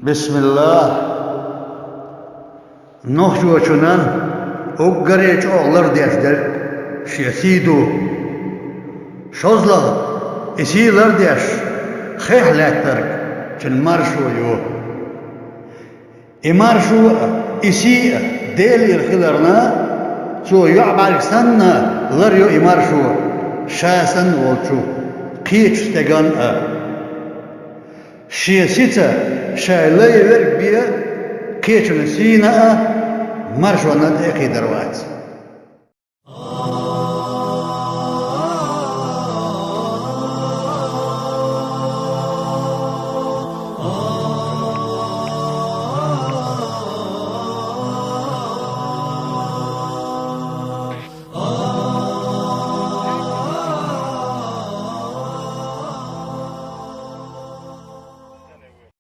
بسم الله نخجو چونان اوگریچ اوغلر دیش در شیسیدو شوزلا اسی لر دیش خیح لاترک چن مرشو یو امارشو اسی دیلی الخلرنا سو يعبر سنة لر يو امارشو شاسن والشو قيش تجان شيسيتا شايلي ورق بيا كيش نسينا مرشو ند اقي دروات